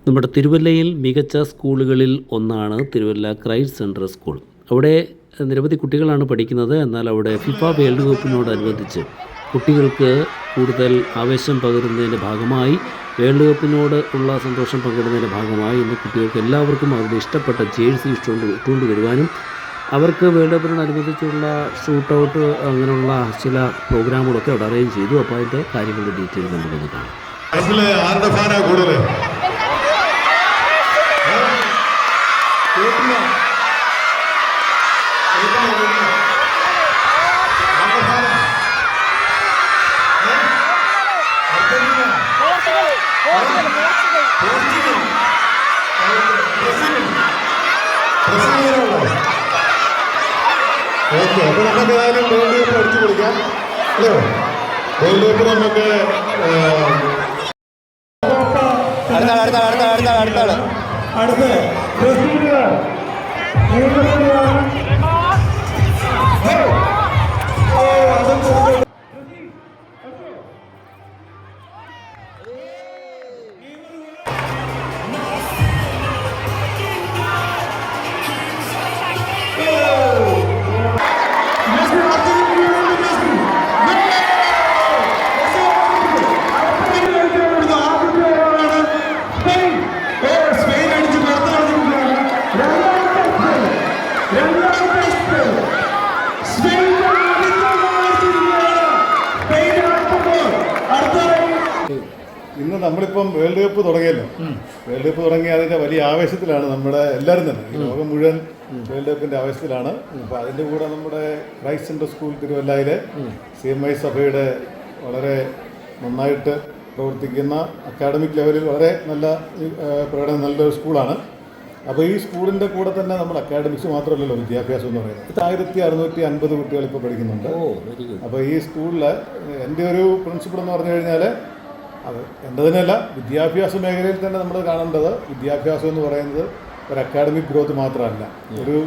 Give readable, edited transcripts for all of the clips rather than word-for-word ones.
നമ്മുടെ തിരുവല്ലയിൽ മികച്ച സ്കൂളുകളിൽ ഒന്നാണ് തിരുവല്ല ക്രൈസ്റ്റ് സെൻട്രൽ സ്കൂൾ. അവിടെ നിരവധി കുട്ടികളാണ് പഠിക്കുന്നത്. എന്നാൽ അവിടെ ഫിഫ വേൾഡ് കപ്പിനോടനുബന്ധിച്ച് കുട്ടികൾക്ക് കൂടുതൽ ആവേശം പകരുന്നതിൻ്റെ ഭാഗമായി, വേൾഡ് കപ്പിനോട് ഉള്ള സന്തോഷം പങ്കിടുന്നതിൻ്റെ ഭാഗമായി ഇന്ന് കുട്ടികൾക്ക് എല്ലാവർക്കും അവരുടെ ഇഷ്ടപ്പെട്ട ജേഴ്സി ഇട്ടുകൊണ്ട് വരുവാനും അവർക്ക് വേൾഡ് കപ്പിനോടനുബന്ധിച്ചുള്ള ഷൂട്ട് ഔട്ട് അങ്ങനെയുള്ള ചില പ്രോഗ്രാമുകളൊക്കെ അവിടെ അറേഞ്ച് ചെയ്തു. അപ്പോൾ അതിൻ്റെ കാര്യങ്ങളുടെ ഡീറ്റെയിൽ നമുക്കൊന്ന് കാണാം. ആരുടെ ഫാനാ കൂടുതൽ? ഓക്കെ, അപ്പൊ നമുക്ക് ഏതായാലും വേൾഡ് കപ്പ് അടിച്ചു പൊളിക്കാം അല്ലേ? വേൾഡ് കപ്പ് നമുക്ക് അടുത്ത ഇന്ന് നമ്മളിപ്പം വേൾഡ് കപ്പ് തുടങ്ങിയല്ലോ. വേൾഡ് കപ്പ് തുടങ്ങി അതിൻ്റെ വലിയ ആവേശത്തിലാണ് നമ്മുടെ എല്ലാവരും തന്നെ. ലോകം മുഴുവൻ വേൾഡ് കപ്പിൻ്റെ ആവേശത്തിലാണ്. അപ്പോൾ അതിൻ്റെ കൂടെ നമ്മുടെ ക്രൈസ്റ്റ് സെൻട്രൽ സ്കൂൾ തിരുവല്ലയിലെ CMI സഭയുടെ വളരെ നന്നായിട്ട് പ്രവർത്തിക്കുന്ന അക്കാഡമിക് ലെവലിൽ വളരെ നല്ല പ്രകടനം നല്ലൊരു സ്കൂളാണ്. അപ്പോൾ ഈ സ്കൂളിൻ്റെ കൂടെ തന്നെ നമ്മുടെ അക്കാഡമിക്സ് മാത്രമല്ലല്ലോ വിദ്യാഭ്യാസം എന്ന് പറയുന്നത്. 1650 കുട്ടികൾ ഇപ്പോൾ പഠിക്കുന്നുണ്ട്. അപ്പോൾ ഈ സ്കൂളിൽ എൻ്റെ ഒരു പ്രിൻസിപ്പിൾ എന്ന് പറഞ്ഞു കഴിഞ്ഞാൽ, അത് എൻ്റെ തന്നെയല്ല, വിദ്യാഭ്യാസ മേഖലയിൽ തന്നെ നമ്മൾ കാണേണ്ടത് വിദ്യാഭ്യാസം എന്ന് പറയുന്നത് ഒരു അക്കാഡമിക് ഗ്രോത്ത് മാത്രമല്ല, ഒരു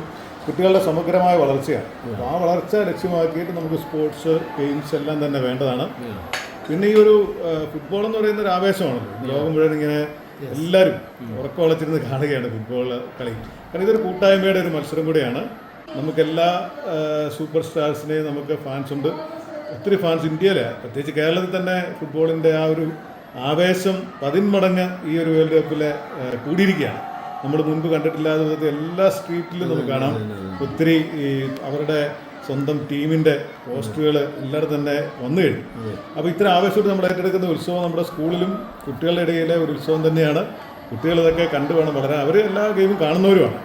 കുട്ടികളുടെ സമഗ്രമായ വളർച്ചയാണ്. അപ്പോൾ ആ വളർച്ച ലക്ഷ്യമാക്കിയിട്ട് നമുക്ക് സ്പോർട്സ്, ഗെയിംസ് എല്ലാം തന്നെ വേണ്ടതാണ്. പിന്നെ ഈ ഒരു ഫുട്ബോൾ എന്ന് പറയുന്ന ഒരു ആവേശമാണല്ലോ. ലോകം മുഴുവൻ ഇങ്ങനെ എല്ലാവരും ഉറക്കം വളച്ചിരുന്ന് കാണുകയാണ് ഫുട്ബോൾ കളി. കാരണം ഇതൊരു കൂട്ടായ്മയുടെ ഒരു മത്സരം കൂടിയാണ്. നമുക്കെല്ലാ സൂപ്പർ സ്റ്റാർസിനെയും നമുക്ക് ഫാൻസ് ഉണ്ട്, ഒത്തിരി ഫാൻസ് ഇന്ത്യയിൽ, പ്രത്യേകിച്ച് കേരളത്തിൽ തന്നെ ഫുട്ബോളിൻ്റെ ആ ഒരു ആവേശം 10 മടങ്ങ് ഈ ഒരു വേൾഡ് കപ്പിൽ കൂടിയിരിക്കുകയാണ്. നമ്മൾ മുൻപ് കണ്ടിട്ടില്ലാത്ത വിധത്തിൽ എല്ലാ സ്ട്രീറ്റിലും നമുക്ക് കാണാം ഒത്തിരി ഈ അവരുടെ സ്വന്തം ടീമിൻ്റെ പോസ്റ്ററുകൾ എല്ലായിടത്തും തന്നെ വന്നു കഴിഞ്ഞു. അപ്പോൾ ഇത്ര ആവേശത്തോടെ നമ്മൾ ഏറ്റെടുക്കുന്ന ഉത്സവം നമ്മുടെ സ്കൂളിലും കുട്ടികളുടെ ഇടയിലെ ഒരു ഉത്സവം തന്നെയാണ്. കുട്ടികൾ ഇതൊക്കെ കണ്ടു വേണം വളരാൻ. അവർ എല്ലാ ഗെയിമും കാണുന്നവരുമാണ്.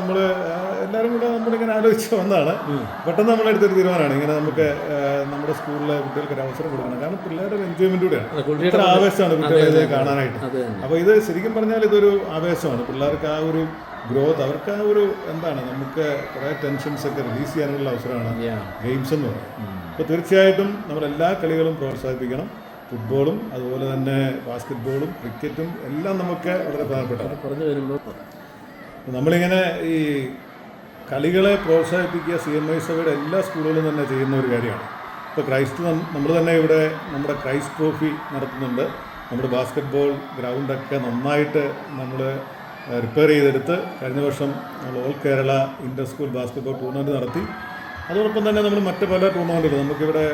നമ്മൾ എല്ലാവരും കൂടെ നമ്മളിങ്ങനെ ആലോചിച്ച് വന്നതാണ്. പെട്ടെന്ന് നമ്മളെടുത്തൊരു തീരുമാനമാണ് ഇങ്ങനെ നമുക്ക് നമ്മുടെ സ്കൂളിലെ കുട്ടികൾക്ക് ഒരു അവസരം കൊടുക്കണം. കാരണം പിള്ളേരുടെ ഒരു എൻജോയ്മെൻ്റ് കൂടെയാണ്. ഇത്ര ആവേശമാണ് കുട്ടികളെ കാണാനായിട്ട്. അപ്പോൾ ഇത് ശരിക്കും പറഞ്ഞാൽ ഇതൊരു ആവേശമാണ്. പിള്ളേർക്ക് ആ ഒരു ഗ്രോത്ത്, അവർക്ക് ആ ഒരു എന്താണ്, നമുക്ക് കുറേ ടെൻഷൻസ് ഒക്കെ റിലീസ് ചെയ്യാനുള്ള അവസരമാണ് ഗെയിംസ് എന്ന് പറയുന്നത്. അപ്പോൾ തീർച്ചയായിട്ടും നമ്മളെല്ലാ കളികളും പ്രോത്സാഹിപ്പിക്കണം. ഫുട്ബോളും അതുപോലെ തന്നെ ബാസ്കറ്റ് ബോളും ക്രിക്കറ്റും എല്ലാം നമുക്ക് വളരെ പ്രധാനപ്പെട്ടതാണ്. പറഞ്ഞു വരുമ്പോൾ നമ്മളിങ്ങനെ ഈ കളികളെ പ്രോത്സാഹിപ്പിക്കുക CMI സഭയുടെ എല്ലാ സ്കൂളുകളും തന്നെ ചെയ്യുന്ന ഒരു കാര്യമാണ്. ഇപ്പോൾ ക്രൈസ്റ്റ് നമ്മൾ തന്നെ ഇവിടെ നമ്മുടെ ക്രൈസ്റ്റ് ട്രോഫി നടത്തുന്നുണ്ട്. നമ്മുടെ ബാസ്കറ്റ് ബോൾ ഗ്രൗണ്ടൊക്കെ നന്നായിട്ട് നമ്മൾ റിപ്പയർ ചെയ്തെടുത്ത് കഴിഞ്ഞ വർഷം നമ്മൾ ഓൾ കേരള ഇൻ്റർ സ്കൂൾ ബാസ്കറ്റ് ബോൾ ടൂർണമെൻറ്റ് നടത്തി. അതോടൊപ്പം തന്നെ നമ്മൾ മറ്റ് പല ടൂർണമെൻറ്റുകൾ, നമുക്കിവിടെ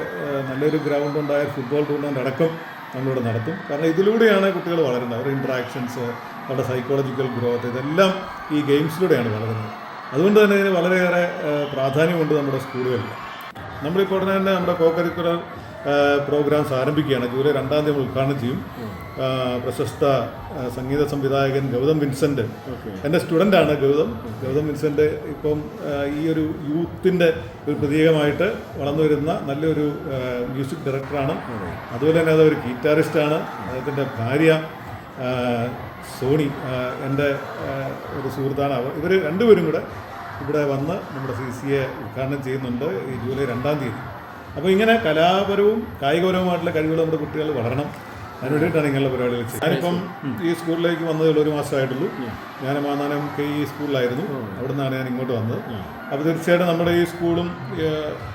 നല്ലൊരു ഗ്രൗണ്ട് ഉണ്ടായ ഫുട്ബോൾ ടൂർണമെൻറ്റ് അടക്കം നമ്മളിവിടെ നടത്തും. കാരണം ഇതിലൂടെയാണ് കുട്ടികൾ വളരുന്നത്. അവരുടെ ഇൻട്രാക്ഷൻസ്, അവരുടെ സൈക്കോളജിക്കൽ ഗ്രോത്ത്, ഇതെല്ലാം ഈ ഗെയിംസിലൂടെയാണ് വളരുന്നത്. അതുകൊണ്ട് തന്നെ ഇതിന് വളരെയേറെ പ്രാധാന്യമുണ്ട് നമ്മുടെ സ്കൂളുകളിൽ. നമ്മളിപ്പോൾ ഉടനെ തന്നെ നമ്മുടെ കോ-കരിക്കുലർ പ്രോഗ്രാംസ് ആരംഭിക്കുകയാണ്. ജൂലൈ 2 നമ്മൾ ഉദ്ഘാടനം ചെയ്യും. പ്രശസ്ത സംഗീത സംവിധായകൻ ഗൗതം വിൻസെൻ്റ്, എൻ്റെ സ്റ്റുഡൻ്റാണ് ഗൗതം വിൻസെൻ്റ്. ഇപ്പം ഈ ഒരു യൂത്തിൻ്റെ ഒരു പ്രതീകമായിട്ട് വളർന്നു വരുന്ന നല്ലൊരു മ്യൂസിക് ഡയറക്ടറാണ്. അതുപോലെ തന്നെ അതൊരു ഗിറ്റാറിസ്റ്റാണ്. അദ്ദേഹത്തിൻ്റെ ഭാര്യ സോണി എൻ്റെ ഒരു സുഹൃത്താണ്. ഇവർ രണ്ടുപേരും കൂടെ ഇവിടെ വന്ന് നമ്മുടെ CCA ഉദ്ഘാടനം ചെയ്യുന്നുണ്ട് ഈ ജൂലൈ 2 അപ്പോൾ ഇങ്ങനെ കലാപരവും കായികപരവുമായിട്ടുള്ള കഴിവുകൾ നമ്മുടെ കുട്ടികൾ വളരണം. അതിന് വേണ്ടിയിട്ടാണ് ഇങ്ങനെയുള്ള പരിപാടികൾ ചെയ്യുന്നത്. ഞാനിപ്പം ഈ സ്കൂളിലേക്ക് വന്നതുള്ള 1 മാസമായിട്ടുള്ളൂ. ഞാൻ മാന്നാനം ഈ സ്കൂളിലായിരുന്നു. അവിടെ നിന്നാണ് ഞാൻ ഇങ്ങോട്ട് വന്നത്. അപ്പോൾ തീർച്ചയായിട്ടും നമ്മുടെ ഈ സ്കൂളും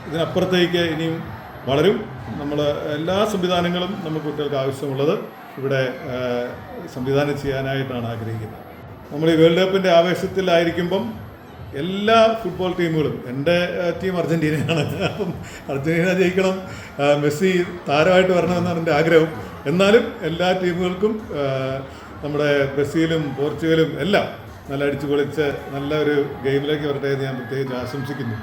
ഇതിനപ്പുറത്തേക്ക് ഇനിയും വളരും. നമ്മൾ എല്ലാ സംവിധാനങ്ങളും നമുക്ക് കുട്ടികൾക്ക് ആവശ്യമുള്ളത് ഇവിടെ സംവിധാനം ചെയ്യാനായിട്ടാണ് ആഗ്രഹിക്കുന്നത്. നമ്മൾ ഈ വേൾഡ് കപ്പിൻ്റെ ആവേശത്തിലായിരിക്കുമ്പം എല്ലാ ഫുട്ബോൾ ടീമുകളും, എൻ്റെ ടീം അർജൻറ്റീനയാണ്, അപ്പം അർജൻറ്റീന ജയിക്കണം, മെസ്സി താരമായിട്ട് വരണമെന്നാണ് എൻ്റെ ആഗ്രഹം. എന്നാലും എല്ലാ ടീമുകൾക്കും നമ്മുടെ ബ്രസീലും പോർച്ചുഗലും എല്ലാം നല്ല അടിച്ചു പൊളിച്ച് നല്ല ഒരു ഗെയിമിലേക്ക് വരട്ടെ എന്ന് ഞാൻ പ്രത്യേകിച്ച് ആശംസിക്കുന്നു.